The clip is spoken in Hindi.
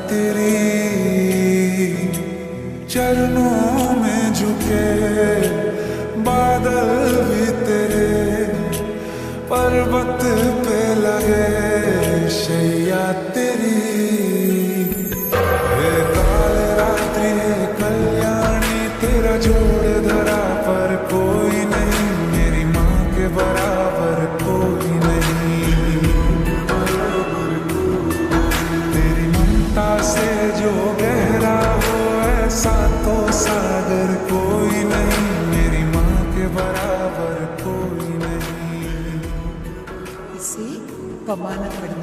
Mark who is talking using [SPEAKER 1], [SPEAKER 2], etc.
[SPEAKER 1] तेरी चरणों में झुके, बादल भी तेरे पर्वत पे लगे शैया तेरी। हे काल रात्रि है कल्याणी, तेरा जोड़ धरा पर कोई नहीं, मेरी माँ के बराबर कोई नहीं। तेरी ममता से जो गहरा हो ऐसा तो सागर कोई नहीं, मेरी माँ के बराबर कोई नहीं।
[SPEAKER 2] इसे कमाना पड़ेगा।